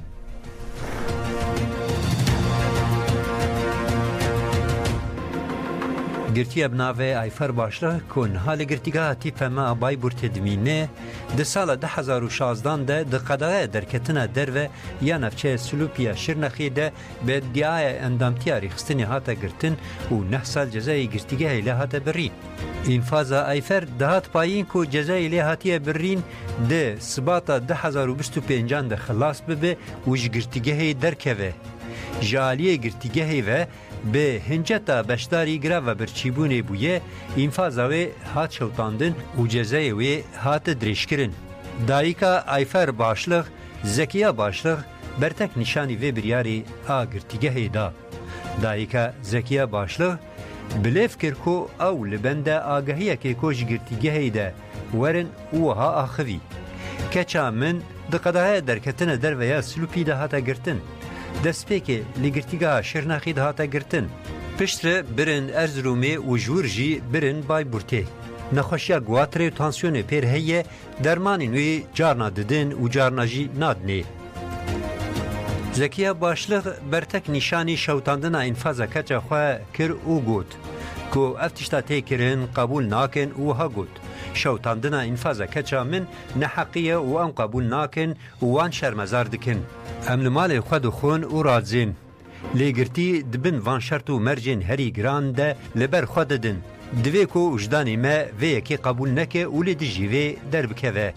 گرتی ابناوه ایفر باشله کن حال گرتیگاه تیپ ما بای بورت دمینه ده سال 2016 ده قضایه درکتنه دروه یا نفچه سلوپیا شرنخی ده به دیای اندامتیا ریخستنی هاتا گرتن و 9 سال جزای گرتیگاه ایله هاتا برین. این فازا ایفر دهات پایین که جزای ایله هاتیه برین ده سباتا 2025 ده خلاص ببه وش گرتیگاه درکوه. جالیه گرتیگاه و به هنجتا بشداری گره و برچیبونه بویه اینفازاوی هات شوتاندن و جزایوی هات دریشکرن. دایکا ایفر باشلغ زکیه باشلغ برتک نشانی و بریاری آگرتیگه دا. دایکا زکیه باشلغ بلیف کرکو او لبنده آگهیه که کوش گرتیگه دا ورن اوها آخوی. کچا من دقداه درکتن در ویا سلوپی دا هاتا گرتن. دەستپێکێ لێگرتیگا شێرناخی دەهاتە گرتن. پشترە برن ئەرزرومێ و ژوورژی برن بای بورتێ. نەخۆشیە گواترێ و تانسیۆنێ پێر هەیە دەرمانی نوێ جارنا ددن و جارناژی نادنێ. زەکیە باشلغ بەرتەک نیشانی شەوتاندنا ئینفازە کەچە خۆ کرد و گوت. کو ئەف تشتا تێکردن قبول ناکن و هەگوت. شەوتاندنا ئینفازە کەچە من نەحەقیە و ئەم قبول ناکن و وان شەرمەزار دکن. ام لمال خود خون و رازین لگرتی دبن وان شرط و مرجن هری گران ده لبر خود دن دوی کو وجدانی ما وی یکی قبول نکه و لدجیوی در بکوه.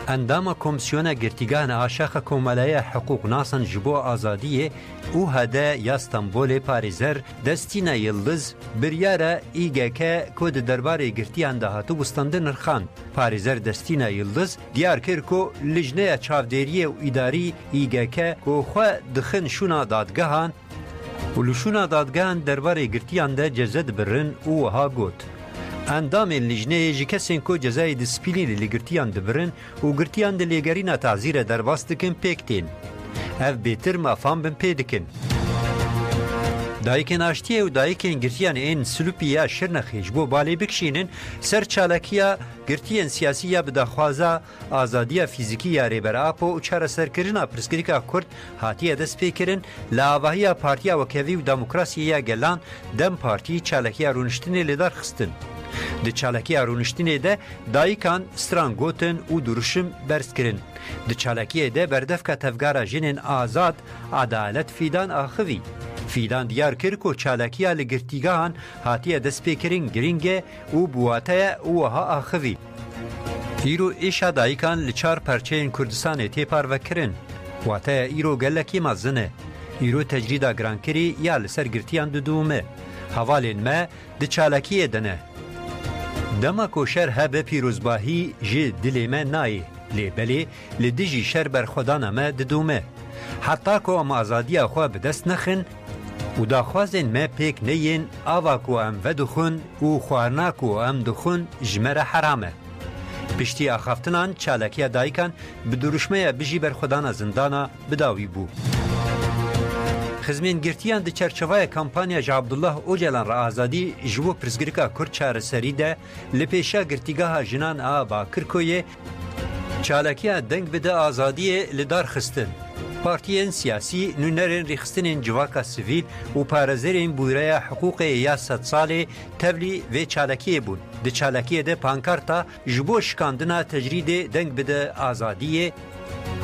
اندام کمیسیون گرتیگان آشاخ کومالای حقوق ناسن جبو آزادیه او هده یا استانبول پاریزر دستینا یلدز بریاره ایگه که کود درباره گرتیان دهاتو بستانده نرخان. پاریزر دستینا یلدز دیار کر که لجنه چاودریه و اداری ایگه که خواه دخن شونا دادگاهان و لشونا دادگاهان درباره گرتیان ده جزد برن او ها گوت. اندام لجنه جی کسین کو جزای دسپلین لگرتیان دبرن و گرتیان دلیگرین تعزیر در واستکن پیکتین. اف بیتر مافام بن پیدکن. دایکن آشتیه و دایکن گرتیان این سلوپیا شرنخیج بو بالی بکشینن سر چالکیا گرتیان سیاسیه بداخوازا آزادیا فیزیکی یا ریبراپو و چاره سرکرنا پرسکریکا کرد هاتیه دست پیکرن لاواهیا پارتیا وکوی و دموکراسیه گلان دم پارتی چالکیا رونشتنی لدار خستن. د چالاکی رونشتنی ده دایکان سترانگوتن و درشم برس کرن. د چالاکی ده بردف که تفگارا جنین آزاد عدالت فیدان آخوی. فیدان دیار کرکو چالاکی لگرتیگان هاتیه دست پیکرین گرینگه و بواته اوها آخوی. ایرو ایشا دایکان لچار پرچین کردستان تیپار وکرن. واته ایرو گلکی مزنه. ایرو تجریدا گرانکری یا لسر گرتیان دودومه. حوالین ما د چالاکی دنه. دما کوشر هبه پیروزباهی جی دلی من نای لیبلی لدیجی شر بر خدانا ما ددومه حتی که ام آزادی خواه بدست نخن و داخوازین ما پیک نین آوا که ام ودخون و خوارنا که ام دخون جمره حرامه پشتی آخافتنان چالکی دایکان بدروشمه بجی بر خدانا زندانا بداوی بو خزمین گرتیان د چرچوای کمپانیا ج عبدالله اوجلان را آزادی جوو پرزګریکا کور چار سری ده لپیشا گرتیگاه جنان آ با کرکوی چالکیا دنگ بده آزادی لدار خستن پارتیین سیاسی نونرین ریخستن جواکا سیویل و پارزرین بوره حقوق یا 100 ساله تبلی و چالکی بون د چالکی ده پانکارتا جبو شکاندنا تجرید دنگ بده آزادی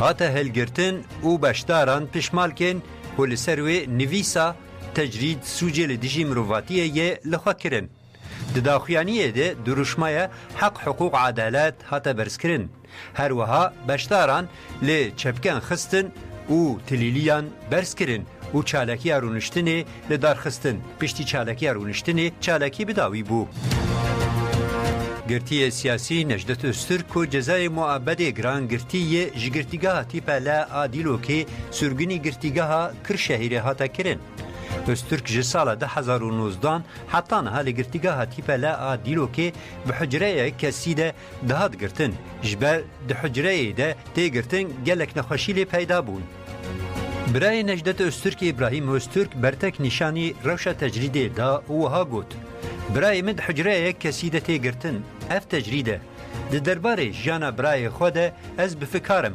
هاته هلگرتن و بشداران پشمالکن پول سروی نویسا تجرید سوجل دیجی مرواتیه یه لخوا کرن. دداخیانیه ده دروشمایه حق حقوق عدالت هاتا برس کرن. هر وها بشداران لی چپکن خستن و تلیلیان برس کرن و چالکی رونشتنه لدار خستن. پشتی چالکی رونشتنه چالکی بداوی بو. گرتی سیاسی نجدت استرک و جزای معبد گران گرتی جگرتیگاه تیپا لا آدیلو که سرگنی گرتیگاه کر شهیره هاتا کرن. استرک جسال 2019 حتی نها لگرتیگاه تیپا لا آدیلو که به حجره کسی ده دهات گرتن. جبر ده حجره ده تی گرتن گلک نخوشی لی پیدا بون. برای نجدت استرک ابراهیم استرک برتک نشانی روش تجریده دا وها گوت برای مد حجره یک کسی ده تیگرتن اف تجریده ده درباره جانا برای خود از بفکارم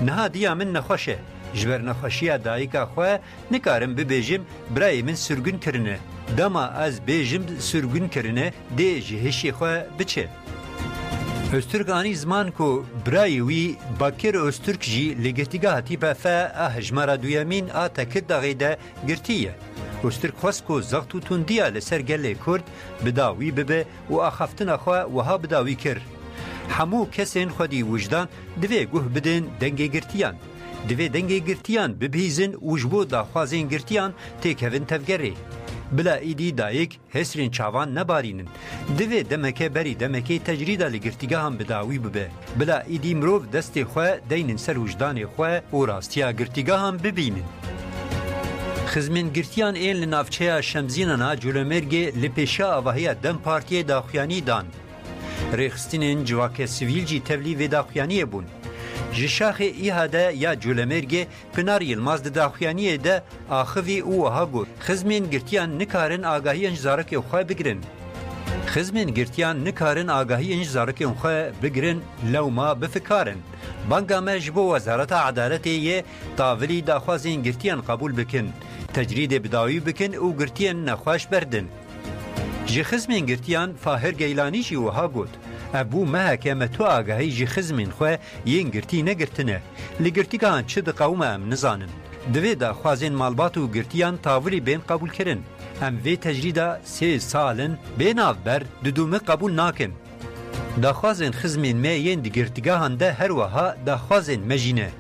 نها دیا من نخوشه جبر نخوشی دایکا خواه نکارم ببیجم برای من سرگون کرنه دما از بیجم سرگون کرنه ده جهشی خواه بچه استرک آنی زمان کو برای وی باکر استرک جی لگرتیگاه تیپا فا هجمارا دویامین تکد داغیده گرتیه استرک خواست کو زغطو تندیا لسر گله کرد بداوی ببه و آخفتن خواه وها بداوی کر همو کسین خودی وجدان دوی گوه بدن دنگ گرتیان دوی دنگ گرتیان ببهیزن وجبو داخوازین گرتیان تیکوین تفگره بلا ایدی دایک هسرین چاوان نبارینن دوی دمکه بری دمکه تجریده لگرتیگاه هم بداوی ببه بلا ایدی مروف دست خواه دینن سر وجدان خواه و راستیا گرتیگاه هم ببینن خزمین گرتیان این لنافچه شمزینانا جولمرگه لپیشا آواهی دم پارتی داخویانی دان ریخستین جواک سویل جی تولی و داخویانی بون جشاخ ایهاده یا جولمرگه پنار یلماز ده داخویانی ده آخوی او ها گود خزمین گرتیان نکارن آگاهی انجزارک خواه بگرن خزمین گرتیان نکارن آگاهی انجزارک خواه بگرن لو ما بفکارن بانگا مجبو وزارت عدالت یه تاولی داخوازین گرتیان قبول بکن تجرید بداوی بکن او گرتیان نخواش بردن جی خزمین گرتیان فاهر گیلانی جی وها گود ابو محکمه تو آگاهی جی خزمین خواه ین گرتی نگرتنه لگرتیگان چه ده قوم ام نزانن دوی دا خوازین مالبات و گرتیان تاولی بین قبول کرن ام وی تجریده 3 سالن بین آفبر دودومه قبول ناکن دا خوازین خزمین می ین دی گرتیگاهان ده هر وها دا خوازین مجینه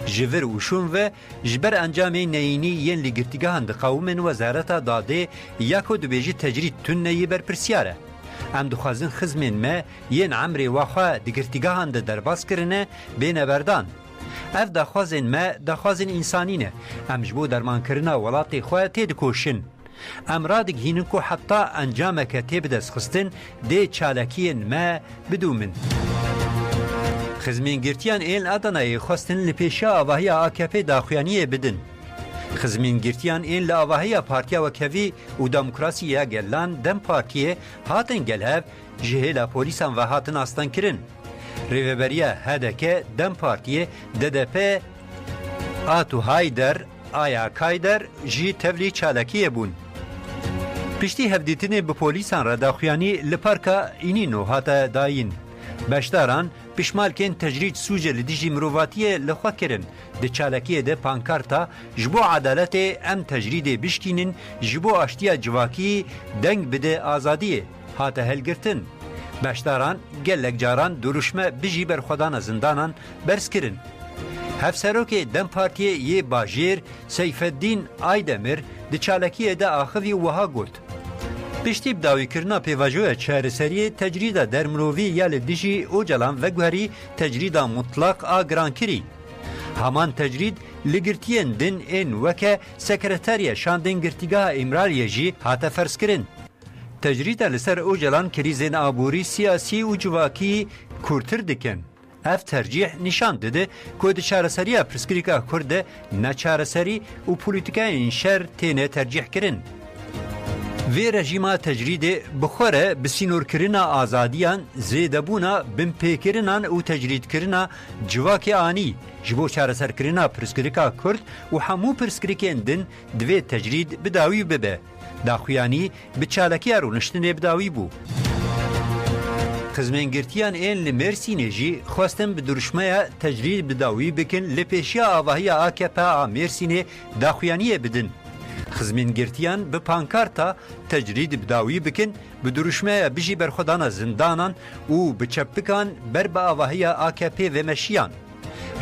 جبر وشون و جبر انجام نینی ین لگرتیگاهان ده قومن وزارتا داده یاکو دوبیجی تجرید تون نی بر پرسیاره ام دخوازن خزمین ما ین عمری واخوا دگرتیگاهان ده درباس کرنه بین بردان اف دخوازن ما دخوازن انسانینه ام جبو درمان کرنه ولاتی خواه تید کوشن ام رادگ هینن کو حتی انجام که تیب دست خستن ده چالکین ما بدومن خزمین گرتیان این ادنای خواستن لپیشا آواهی آکپی داخویانی بدن خزمین گرتیان این لآواهی پارتیا وکوی و دموکراسی یا گلان دم پارتیه هاتن گلهف جهیلا پولیسان و هاتن آستان کرن ریوبریا هدکه دم پارتیه DDP آتو هایدر آیا کایدر جی تولی چالکیه بون پشتی هفدیتنه به پولیسان را داخویانی لپارکا اینی نو هاتا داین بشداران پشمالکن تجرید سوجه لدیجی مروفاتیه لخوا کرن ده چالکیه ده پانکارتا جبو عدالت ام تجرید بشکینن جبو آشتیا جواکی دنگ بده آزادیه هاته هلگرتن بشداران گلک جاران دروشمه بجی بر خودان زندانان برس کرن هفسروک دم پارتیه یه باجیر سیف الدین آیدمر ده چالکیه ده آخوی وها گوت پشتی بداوی کرنا پیواجوه چهرسری تجریده در مرووی یا لدیجی او جلان و گوهری تجریده مطلق آگران کری. همان تجرید لگرتین دن این وکه سکرتریه شاندن گرتیگاه امرالیه جی هاته فرس کرن. تجریده لسر او جلان کریزین آبوری سیاسی و جواکی کورتر دکن. اف ترجیح نشان داده که چهرسری پرسکریکا کرده نه چهرسری و پولیتیکای شر تینه ترجیح کرن. وی رژیما تجرید بخوره بسینور کرنا آزادیان زیدبونا بمپیکرنان و تجرید کرنا جواک آنی جبو چارسر کرنا پرسکریکا کرد و همو پرسکریکین دن دوی تجرید بداوی ببه داخویانی بچالکی رونشتن بداوی بو خزمنگرتیان این لمرسینه جی خواستن بدرشمه تجرید بداوی بکن لپیشیا آواهی آکپا مرسینه داخویانی بدن خزمینگرتیان به پانکارتا تجرید بداوی بکن به دروشمه بجی برخودان زندانان و به چپکان بر با آواهی آکپی و مشیان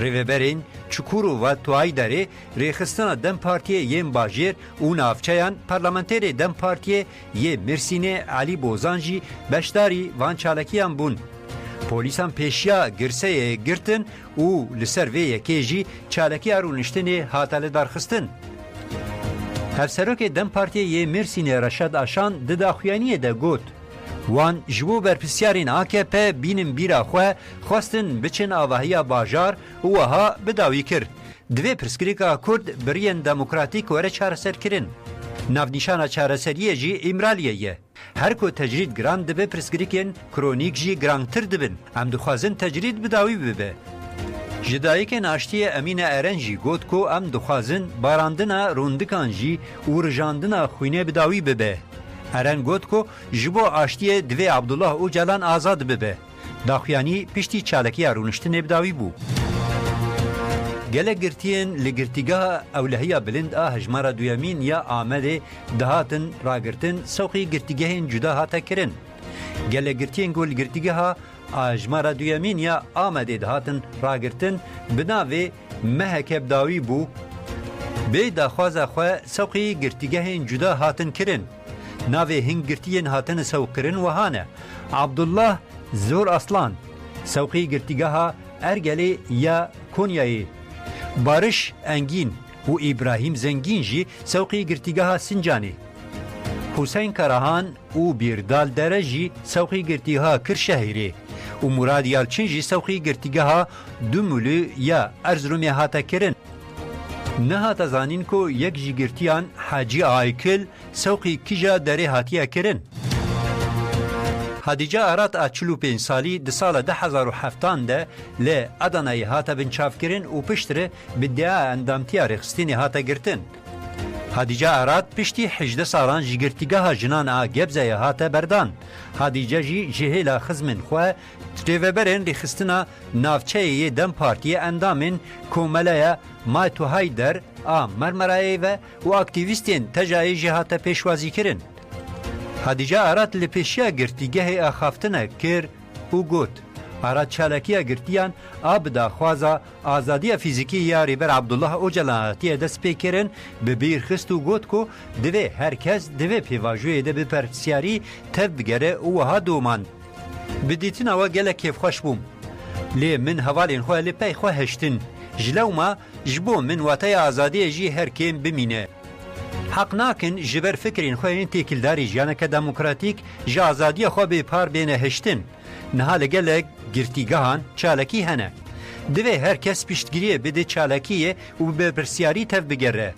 ریوبرین چکورو و توای داره ریخستان دم پارتیه یم باجیر و نافچهان پارلمانتری دم پارتیه یه مرسینه علی بوزانجی بشداری وان چالکیان بون پولیسان پیشیا گرسه گرتن و لسر وی یکیجی چالکی ارونشتنی هاتل درخستن هفسروک دم پارتیه یه مرسینه رشد آشان ده داخویانیه ده گوت وان جبو برپسیارین AKP بینن بیرا خواه خواستن بچن آواهی باجار و وها بداوی کرد دوی پرسکریکا کرد برین دموکراتیک وره چارەسەر کرن. ناونیشانا چارەسەریە جی ئیمرالیەیە. هەر کو تەجرید گران دەبێ پرسکریکên کرۆنیک جی گرانتر دبن. ئەم دخوازن تەجرید بداوی ببێ. ji dayîkên aştiyê Emîne Eren jî got ku em dixwazin barandina rûndikan jî û rijandina xwînê bi dawî bibe. Eren got ku ji bo aştiyê divê Abdullah Öcalan azad bibe. Daxuyanî piştî çalakiya rûniştinê bi dawî bû. Gelek girtiyên li girtîgeha ewlehiya bilind a hejmara duyemîn ya Amedê dihatin ragirtin sewqî girtîgehên cuda hate kirin. Gelek girtiyên ku li girtîgeha ajmara duyemîn ya Amedê dihatin ragirtin bi navê meheke bi dawî bû. Bê daxwaza xwe sewqî girtîgehên cuda hatin kirin. Navê hing girtiyên hatin sewkirin wiha ne. Abdullah Zor Aslan sewqî girtîgeha Ergelê ya Konyayê. Barış Engin û İbrahim Zengin jî sewqî girtîgeha Sincanê. Huseyn Karahan û Bîrdal Dere jî sewqî girtîgeha Kırşehirê û Murad Yalçin jî sewqî girtîgeha Dumulû ya Erzurumê hate kirin. Nehata zanîn ku yek ji girtiyan Hacî Aykil sewqî Kîja Derê hatiye kirin. Hadice Arat a 45 salî di sala 2007 de li Adanayê hate binçavkirin û piştre bi dêya endamtiya rêxistinê hate girtin. Hadice Arat piştî 18 salan ji girtîgeha jinan a Gebzeyê hate berdan. Hadice jî ji hêla xizmên xwe rêveberên rêxistina navçeyê Dem Partiyê endamên Komeleya Maytu Hayder a Marmarayê ve û aktivîstên Tejayê jî hate pêşwazî kirin. Hadice Arat li pêşiya girtîgehê axaftina kir û got Arat çalakiya girtiyan a bi daxwaza azadiya fîzîkî ya rêber Abdullah Öcalan hatiye dest pê kirin bi bîr xist û got ku divê herkes divê pêvajoyê de bi perpisyarî tev bigere û wiha doman. Bi dîtina we gelek kêfxweş bûm. Lê min hevalên xwe li pey xwe heştin. Ji lewma ji bo min wataya azadiyê jî her kêm bimîne. Heq nakin ji ber fikrên xwe yên têkildarî jiyaneke demokratîk ji azadiya xwe bêpar bêne heştin. Niha li gelek girtîgehan çalakî hene. Divê herkes piştgiriyê bide çalakiyê û bi perpisyarî tev bigere.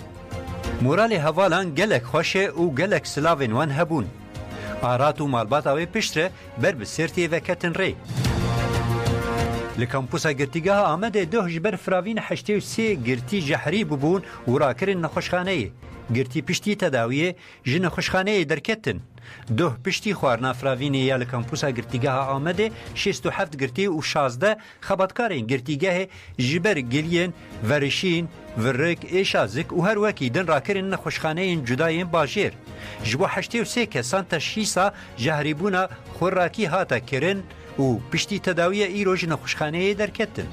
Moralê hevalan gelek xweş e û gelek silavên wan hebûn. Arat û malbata wê piştre ber bi Sêrtê veketin rê. Li kampusa girtîgeha Amedê doh ji ber firavîn 83 girtî jehrî bibûn û rakirin nexweşxaneyê. Girtî piştî tedawiyê ji nexweşxaneyê derketin. Doh piştî xwarina firavînê ya li kampusa girtîgeha Amedê 67 girtî û 16 xebatkarên girtîgehê ji ber geliyên verişîn, virik, êşazik û her wekî din rakirin nexweşxaneyên cudayên bajêr. Ji bo 83 kesan teşhîsa jehrîbûna xwerakî hate kirin û piştî tedawiya îro ji nexweşxaneyê derketin.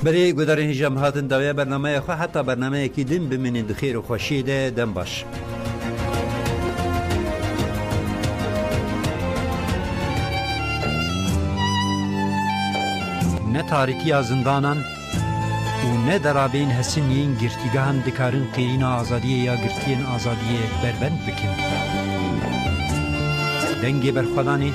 برای گذارن هجام هاتن داویا برنامه خو حتی برنامه کی دین بمینید خیر و خوشی ده دم باش. نه تاریکی زندانان و نه درابین حسنین گرتیگاهن دکارن قیرین آزادی یا گرتین آزادی بربند بکن. دنگی برخوادانی